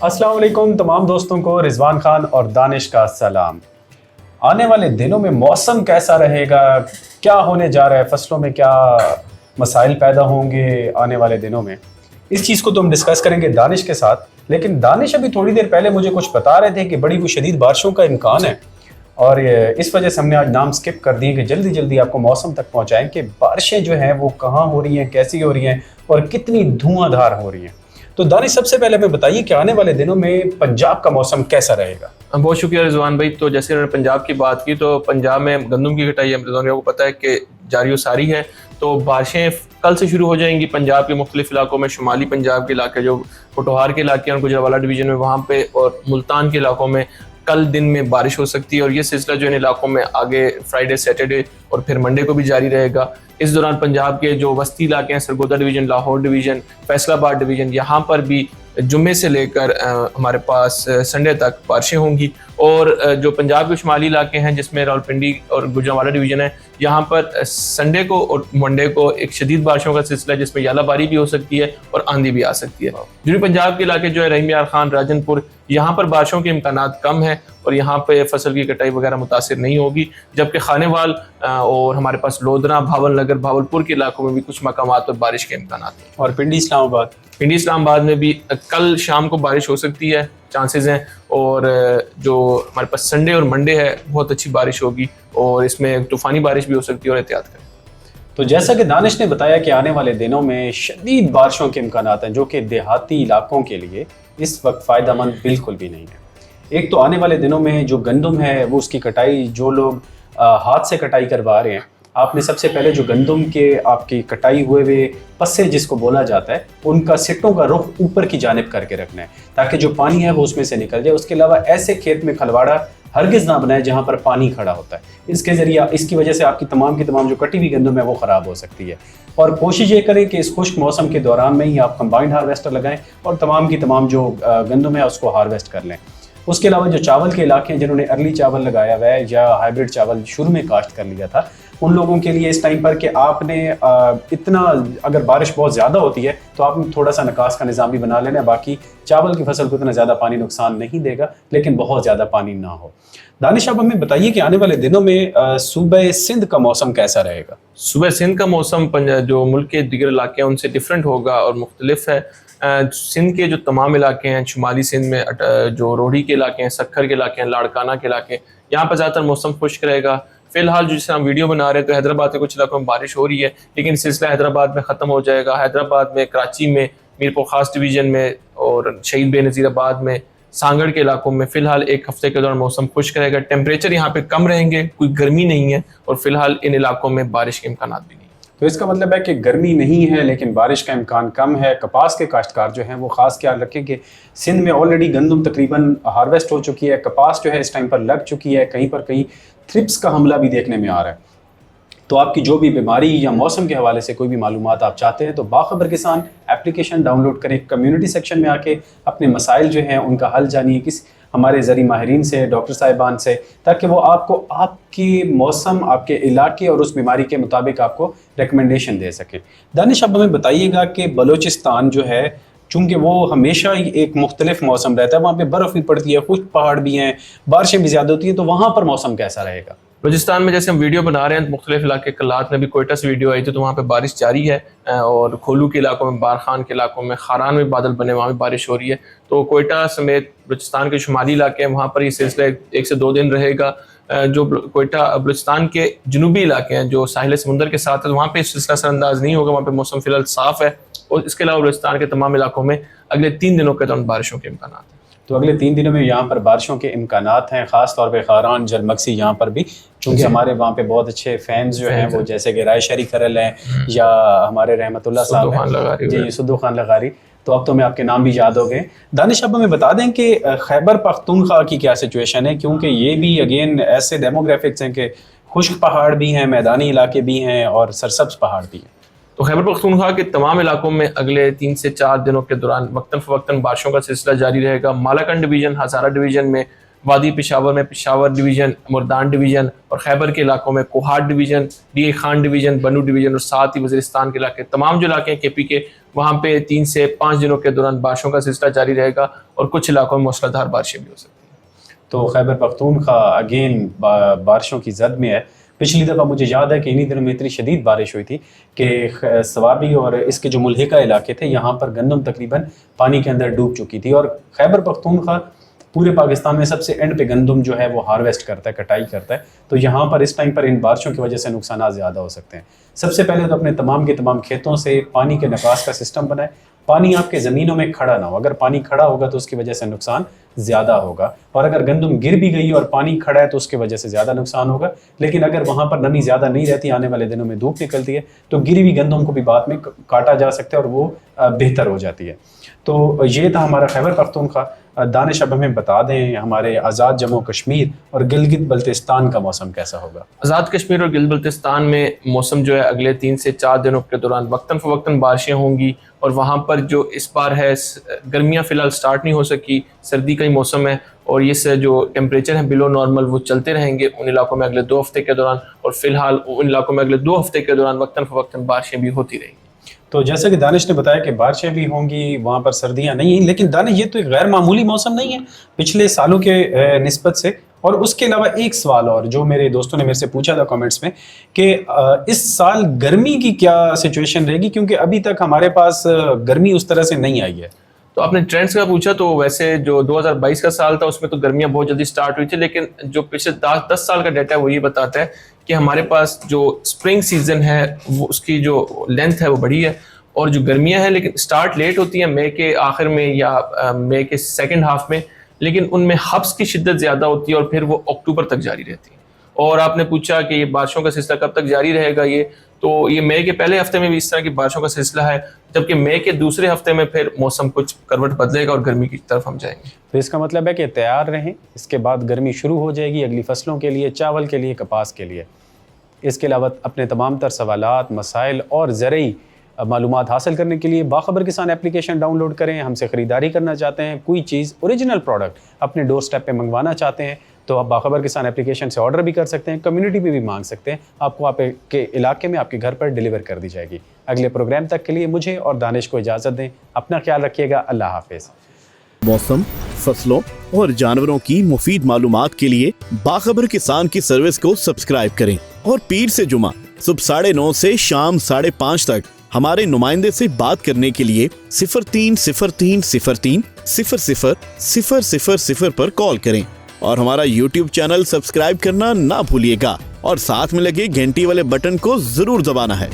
السلام علیکم تمام دوستوں کو، رضوان خان اور دانش کا سلام۔ آنے والے دنوں میں موسم کیسا رہے گا، کیا ہونے جا رہا ہے، فصلوں میں کیا مسائل پیدا ہوں گے آنے والے دنوں میں، اس چیز کو تو ہم ڈسکس کریں گے دانش کے ساتھ۔ لیکن دانش ابھی تھوڑی دیر پہلے مجھے کچھ بتا رہے تھے کہ بڑی کوئی شدید بارشوں کا امکان ہے، اور اس وجہ سے ہم نے آج نام سکپ کر دیے کہ جلدی جلدی آپ کو موسم تک پہنچائیں کہ بارشیں جو ہیں وہ کہاں ہو رہی ہیں، کیسی ہو رہی ہیں اور کتنی دھواں دھار ہو رہی ہیں۔ تو دانش سب سے پہلے ہمیں بتائیے کہ آنے والے دنوں میں پنجاب کا موسم کیسا رہے گا؟ بہت شکریہ رضوان بھائی۔ تو جیسے انہوں نے پنجاب کی بات کی، تو پنجاب میں گندم کی کٹائی کو پتہ ہے کہ جاری و ساری ہے، تو بارشیں کل سے شروع ہو جائیں گی پنجاب کے مختلف علاقوں میں۔ شمالی پنجاب کے علاقے جو پٹوہار کے علاقے ہیں، گجرانوالہ ڈویژن میں وہاں پہ، اور ملتان کے علاقوں میں کل دن میں بارش ہو سکتی ہے، اور یہ سلسلہ جو ان علاقوں میں آگے فرائیڈے، سیٹرڈے اور پھر منڈے کو بھی جاری رہے گا۔ اس دوران پنجاب کے جو وسطی علاقے ہیں، سرگودا ڈویژن، لاہور ڈویژن، فیصل آباد ڈویژن، یہاں پر بھی جمعے سے لے کر ہمارے پاس سنڈے تک بارشیں ہوں گی۔ اور جو پنجاب کے شمالی علاقے ہیں جس میں راولپنڈی اور گجرانوالہ ڈویژن ہے، یہاں پر سنڈے کو اور منڈے کو ایک شدید بارشوں کا سلسلہ ہے، جس میں یالہ باری بھی ہو سکتی ہے اور آندھی بھی آ سکتی ہے۔ جنوبی پنجاب کے علاقے جو ہے رحیم یار خان، راجن پور، یہاں پر بارشوں کے امکانات کم ہیں اور یہاں پہ فصل کی کٹائی وغیرہ متاثر نہیں ہوگی، جبکہ خانے وال اور ہمارے پاس لودھنا، بھاول نگر، بھاولپور کے علاقوں میں بھی کچھ مقامات پر بارش کے امکانات ہیں۔ اور پنڈی اسلام آباد میں بھی کل شام کو بارش ہو سکتی ہے، چانسز ہیں، اور جو ہمارے پاس سنڈے اور منڈے ہے بہت اچھی بارش ہوگی، اور اس میں طوفانی بارش بھی ہو سکتی ہے، اور احتیاط کریں۔ تو جیسا کہ دانش نے بتایا کہ آنے والے دنوں میں شدید بارشوں کے امکانات ہیں، جو کہ دیہاتی علاقوں کے لیے اس وقت فائدہ مند بالکل بھی نہیں ہے۔ ایک تو آنے والے دنوں میں جو گندم ہے وہ اس کی کٹائی، جو لوگ ہاتھ سے کٹائی کروا رہے ہیں، آپ نے سب سے پہلے جو گندم کے آپ کی کٹائی ہوئے پسے جس کو بولا جاتا ہے، ان کا سٹوں کا رخ اوپر کی جانب کر کے رکھنا ہے، تاکہ جو پانی ہے وہ اس میں سے نکل جائے۔ اس کے علاوہ ایسے کھیت میں کھلواڑا ہرگز نہ بنائے جہاں پر پانی کھڑا ہوتا ہے، اس کے ذریعہ اس کی وجہ سے آپ کی تمام جو کٹی ہوئی گندم ہے وہ خراب ہو سکتی ہے۔ اور کوشش یہ کریں کہ اس خشک موسم کے دوران میں ہی آپ کمبائنڈ ہارویسٹر لگائیں اور تمام جو گندم ہے اس کو ہارویسٹ کر لیں۔ اس کے علاوہ جو چاول کے علاقے ہیں، جنہوں نے ارلی چاول لگایا ہوا ہے یا ہائیبرڈ چاول شروع میں کاشت کر لیا تھا، ان لوگوں کے لیے اس ٹائم پر کہ آپ نے اتنا، اگر بارش بہت زیادہ ہوتی ہے تو آپ نے تھوڑا سا نکاس کا نظام بھی بنا لینا ہے، باقی چاول کی فصل کو اتنا زیادہ پانی نقصان نہیں دے گا، لیکن بہت زیادہ پانی نہ ہو۔ دانش، اب ہمیں بتائیے کہ آنے والے دنوں میں صوبہ سندھ کا موسم کیسا رہے گا؟ صوبہ سندھ کا موسم جو ملک کے دیگر علاقے ہیں ان سے ڈیفرنٹ ہوگا اور مختلف ہے۔ سندھ کے جو تمام علاقے ہیں، شمالی سندھ میں جو روہڑی کے علاقے ہیں، سکھر کے علاقے ہیں، لاڑکانہ کے علاقے ہیں، یہاں پر زیادہ تر موسم خشک رہے گا۔ فی الحال جو جس ہم ویڈیو بنا رہے ہیں تو حیدرآباد کے کچھ علاقوں میں بارش ہو رہی ہے، لیکن سلسلہ حیدرآباد میں ختم ہو جائے گا۔ حیدرآباد میں، کراچی میں، میرپور خاص ڈویژن میں اور شہید بے نظیر آباد میں، سانگڑ کے علاقوں میں فی الحال ایک ہفتے کے دوران موسم خشک رہے گا۔ ٹیمپریچر یہاں پہ کم رہیں گے، کوئی گرمی نہیں ہے، اور فی الحال ان علاقوں میں بارش کے امکانات بھی نہیں ہیں۔ تو اس کا مطلب ہے کہ گرمی نہیں ہے لیکن بارش کا امکان کم ہے۔ کپاس کے کاشتکار جو ہیں وہ خاص خیال رکھیں کہ سندھ میں آلریڈی گندم تقریباً ہارویسٹ ہو چکی ہے، کپاس جو ہے اس ٹائم پر لگ چکی ہے، کہیں پر کہیں تھرپس کا حملہ بھی دیکھنے میں آ رہا ہے۔ تو آپ کی جو بھی بیماری یا موسم کے حوالے سے کوئی بھی معلومات آپ چاہتے ہیں تو باخبر کسان ایپلیکیشن ڈاؤن لوڈ کریں، کمیونٹی سیکشن میں آ کے اپنے مسائل جو ہیں ان کا حل جانیے ہمارے ذریعہ ماہرین سے، ڈاکٹر صاحبان سے، تاکہ وہ آپ کو آپ کی موسم، آپ کے علاقے اور اس بیماری کے مطابق آپ کو ریکمنڈیشن دے سکیں۔ دانش، اب ہمیں بتائیے گا کہ بلوچستان جو ہے، چونکہ وہ ہمیشہ ہی ایک مختلف موسم رہتا ہے، وہاں پہ برف بھی پڑتی ہے، خشک پہاڑ بھی ہیں، بارشیں بھی زیادہ ہوتی ہیں، تو وہاں پر موسم کیسا رہے گا؟ بلوچستان میں جیسے ہم ویڈیو بنا رہے ہیں، مختلف علاقے کلات میں بھی کوئٹہ سے ویڈیو آئی تھی، تو وہاں پہ بارش جاری ہے، اور کھولو کے علاقوں میں، بارخان کے علاقوں میں، خاران میں بادل بنے، وہاں بھی بارش ہو رہی ہے۔ تو کوئٹہ سمیت بلوچستان کے شمالی علاقے ہیں، وہاں پر یہ سلسلہ 1 سے 2 دن رہے گا۔ جو کوئٹہ بلوچستان کے جنوبی علاقے ہیں جو ساحل سمندر کے ساتھ ہے، وہاں پہ سلسلہ سر انداز نہیں ہوگا، وہاں پہ موسم فی الحال صاف ہے، اور اس کے علاوہ بلوچستان کے تمام علاقوں میں اگلے 3 دنوں کے دوران بارشوں کے امکانات ہیں۔ تو اگلے 3 دنوں میں یہاں پر بارشوں کے امکانات ہیں، خاص طور پہ خاران، جلمکسی، یہاں پر بھی، چونکہ ہمارے وہاں پہ بہت اچھے فینز جو ہیں وہ جیسے کہ رائے شہری کرل ہیں یا ہمارے رحمت اللہ صاحب ہیں، جی سدو خان لغاری، تو اب تو میں آپ کے نام بھی یاد ہو گئے۔ دانش، اب ہمیں بتا دیں کہ خیبر پختونخوا کی کیا سچویشن ہے، کیونکہ یہ بھی اگین ایسے ڈیموگرافکس ہیں کہ خشک پہاڑ بھی ہیں، میدانی علاقے بھی ہیں اور سرسبز پہاڑ بھی ہیں۔ تو خیبر پختونخوا کے تمام علاقوں میں اگلے 3 سے 4 دنوں کے دوران وقتاً فوقتاً بارشوں کا سلسلہ جاری رہے گا۔ مالاکنڈ ڈویژن، ہزارہ ڈویژن میں وادی پشاور میں پشاور ڈویژن، مردان ڈویژن، اور خیبر کے علاقوں میں Kohat division, D A Khan division, بنو ڈویژن، اور ساتھ ہی وزیرستان کے علاقے، تمام جو علاقے ہیں کے پی کے، وہاں پہ 3 سے 5 دنوں کے دوران بارشوں کا سلسلہ جاری رہے گا اور کچھ علاقوں میں موسلا دھار بارشیں بھی ہو سکتی ہیں۔ تو خیبر پختونخوا اگین بارشوں کی زد میں ہے۔ پچھلی دفعہ مجھے یاد ہے کہ انہی دنوں میں اتنی شدید بارش ہوئی تھی کہ سوابی اور اس کے جو ملحقہ علاقے تھے یہاں پر گندم تقریباً پانی کے اندر ڈوب چکی تھی، اور خیبر پختونخوا پورے پاکستان میں سب سے اینڈ پہ گندم جو ہے وہ ہارویسٹ کرتا ہے، کٹائی کرتا ہے، تو یہاں پر اس ٹائم پر ان بارشوں کی وجہ سے نقصانات زیادہ ہو سکتے ہیں۔ سب سے پہلے تو اپنے تمام کے تمام کھیتوں سے پانی کے نکاس کا سسٹم بنائے، پانی آپ کے زمینوں میں کھڑا نہ ہو، اگر پانی کھڑا ہوگا تو اس کی وجہ سے نقصان زیادہ ہوگا، اور اگر گندم گر بھی گئی اور پانی کھڑا ہے تو اس کی وجہ سے زیادہ نقصان ہوگا، لیکن اگر وہاں پر نمی زیادہ نہیں رہتی، آنے والے دنوں میں دھوپ نکلتی ہے تو گری ہوئی گندم کو بھی بعد میں کاٹا جا سکتا ہے اور وہ بہتر ہو جاتی ہے۔ تو یہ تھا ہمارا خیبر پختونخوا۔ دانش اب ہمیں بتا دیں ہمارے آزاد جموں کشمیر اور گلگت بلتستان کا موسم کیسا ہوگا؟ آزاد کشمیر اور گلگت بلتستان میں موسم جو ہے اگلے 3 سے 4 دنوں کے دوران وقتاً فوقتاً بارشیں ہوں گی، اور وہاں پر جو اس بار ہے گرمیاں فی الحال سٹارٹ نہیں ہو سکی، سردی کا ہی موسم ہے، اور یہ سے جو ٹیمپریچر ہیں بلو نارمل وہ چلتے رہیں گے ان علاقوں میں اگلے 2 ہفتے کے دوران، اور فی الحال ان علاقوں میں اگلے 2 ہفتے کے دوران وقتاً فوقتاً بارشیں بھی ہوتی رہیں گی۔ تو جیسا کہ دانش نے بتایا کہ بارشیں بھی ہوں گی، وہاں پر سردیاں نہیں ہیں، لیکن دانش یہ تو ایک غیر معمولی موسم نہیں ہے پچھلے سالوں کے نسبت سے۔ اور اس کے علاوہ ایک سوال اور جو میرے دوستوں نے میرے سے پوچھا تھا کامنٹس میں کہ اس سال گرمی کی کیا سچویشن رہے گی، کیونکہ ابھی تک ہمارے پاس گرمی اس طرح سے نہیں آئی ہے۔ تو آپ نے ٹرینڈز کا پوچھا، تو ویسے جو 2022 کا سال تھا اس میں تو گرمیاں بہت جلدی سٹارٹ ہوئی تھی، لیکن جو پچھلے 10 سال کا ڈیٹا ہے وہ یہ بتاتا ہے کہ ہمارے پاس جو اسپرنگ سیزن ہے وہ اس کی جو لینتھ ہے وہ بڑی ہے، اور جو گرمیاں ہیں لیکن سٹارٹ لیٹ ہوتی ہیں مئی کے آخر میں یا مئی کے سیکنڈ ہاف میں، لیکن ان میں حبس کی شدت زیادہ ہوتی ہے اور پھر وہ اکتوبر تک جاری رہتی ہے۔ اور آپ نے پوچھا کہ یہ بارشوں کا سلسلہ کب تک جاری رہے گا، تو یہ مئی کے پہلے ہفتے میں بھی اس طرح کی بارشوں کا سلسلہ ہے، جبکہ مئی کے دوسرے ہفتے میں پھر موسم کچھ کروٹ بدلے گا اور گرمی کی طرف ہم جائیں گے۔ تو اس کا مطلب ہے کہ تیار رہیں، اس کے بعد گرمی شروع ہو جائے گی اگلی فصلوں کے لیے، چاول کے لیے، کپاس کے لیے۔ اس کے علاوہ اپنے تمام تر سوالات، مسائل اور زرعی معلومات حاصل کرنے کے لیے باخبر کسان اپلیکیشن ڈاؤن لوڈ کریں۔ ہم سے خریداری کرنا چاہتے ہیں، کوئی چیز اوریجنل پروڈکٹ اپنے ڈور سٹیپ پہ منگوانا چاہتے ہیں تو آپ باخبر کسان اپلیکیشن سے آرڈر بھی کر سکتے ہیں، کمیونٹی پہ بھی مانگ سکتے ہیں، آپ کو آپ کے علاقے میں آپ کے گھر پر ڈیلیور کر دی جائے گی۔ اگلے پروگرام تک کے لیے مجھے اور دانش کو اجازت دیں، اپنا خیال رکھیے گا، اللہ حافظ۔ موسم، فصلوں اور جانوروں کی مفید معلومات کے لیے باخبر کسان کی سروس کو سبسکرائب کریں، اور پیر سے جمعہ صبح 9:30 سے شام 5:30 تک ہمارے نمائندے سے بات کرنے کے لیے 0303030000 پر کال کریں، اور ہمارا YouTube چینل سبسکرائب کرنا نہ بھولیے گا، اور ساتھ میں لگے گھنٹی والے بٹن کو ضرور دبانا ہے۔